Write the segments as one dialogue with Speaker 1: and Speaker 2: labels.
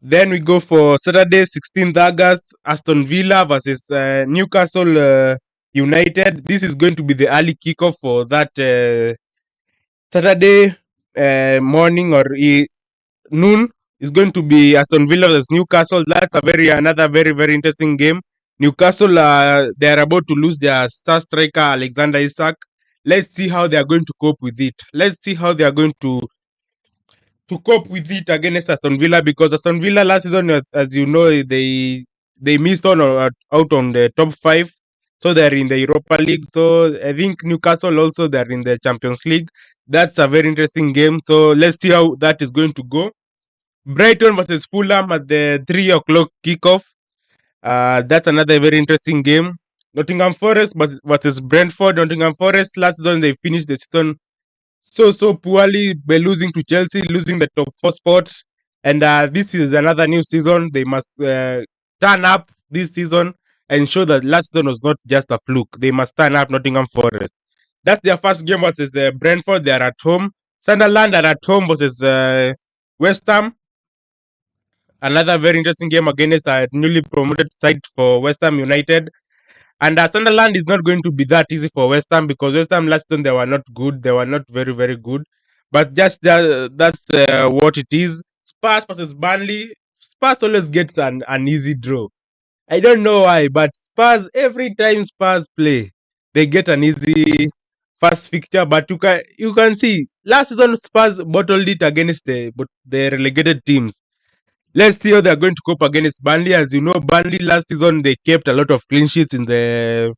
Speaker 1: Then we go for Saturday, 16th August, Aston Villa versus Newcastle United. This is going to be the early kickoff for that Saturday morning or noon. Is going to be Aston Villa versus Newcastle. That's another very interesting game. Newcastle, they are about to lose their star striker Alexander Isak. Let's see how they are going to cope with it. Let's see how they are going to cope with it against Aston Villa, because Aston Villa last season, as you know, they missed out on the top five, so they're in the Europa League. So I think Newcastle also, they're in the Champions League. That's a very interesting game. So let's see how that is going to go. Brighton versus Fulham at the 3 o'clock kickoff. That's another very interesting game. Nottingham Forest versus Brentford. Nottingham Forest last season, they finished the season so poorly by losing to Chelsea, losing the top 4 spot. And this is another new season. They must turn up this season and show that last season was not just a fluke. They must turn up. Nottingham Forest. That's their first game versus Brentford. They are at home. Sunderland are at home versus West Ham. Another very interesting game against a newly promoted side for West Ham United. And Sunderland is not going to be that easy for West Ham, because West Ham last season, they were not good. They were not very good. But just that's what it is. Spurs versus Burnley. Spurs always gets an easy draw. I don't know why, but Spurs, every time Spurs play, they get an easy first fixture. But you can see last season Spurs bottled it against the relegated teams. Let's see how they're going to cope against Burnley. As you know, Burnley last season, they kept a lot of clean sheets in the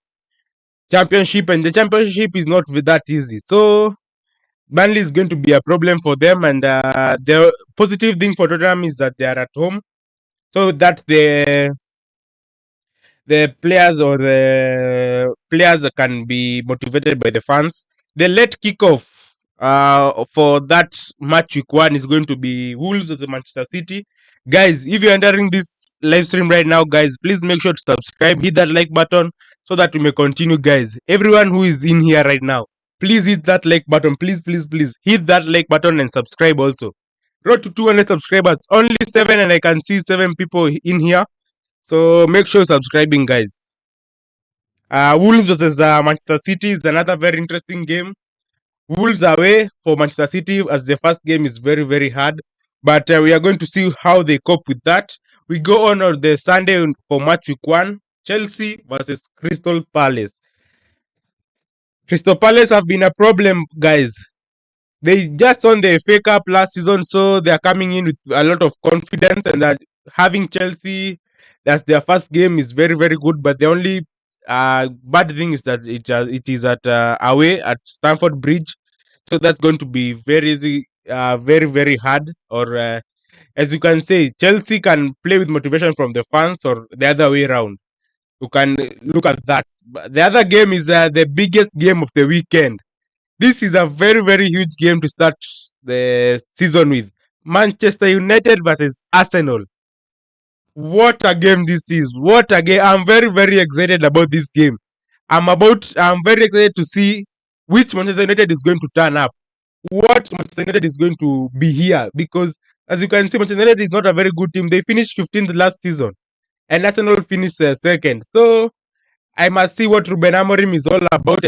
Speaker 1: championship, and the championship is not that easy. So Burnley is going to be a problem for them. And the positive thing for Tottenham is that they are at home, so that the players can be motivated by the fans. The late kickoff for that match week 1 is going to be Wolves of the Manchester City. Guys, if you're entering this live stream right now, guys, please make sure to subscribe, hit that like button so that we may continue. Guys, everyone who is in here right now, please hit that like button. Please hit that like button and subscribe also. Road to 200 subscribers, only 7, and I can see 7 people in here. So make sure subscribing, guys. Wolves versus Manchester City is another very interesting game. Wolves away for Manchester City, as the first game is very hard. But we are going to see how they cope with that. We go on the Sunday for match week 1. Chelsea versus Crystal Palace. Crystal Palace have been a problem, guys. They just won the FA Cup last season, so they are coming in with a lot of confidence, and that having Chelsea as their first game is very good. But the only bad thing is that it is at away at Stamford Bridge, so that's going to be very easy, very hard. Or as you can say, Chelsea can play with motivation from the fans, or the other way around. You can look at that. The other game is the biggest game of the weekend. This is a very huge game to start the season with. Manchester United versus Arsenal. What a game this is. What a game. I'm very excited about this game. I'm very excited to see which Manchester United is going to turn up. What Manchester United is going to be here. Because as you can see, Manchester United is not a very good team. They finished 15th last season, and Arsenal finished second. So I must see what Ruben Amorim is all about.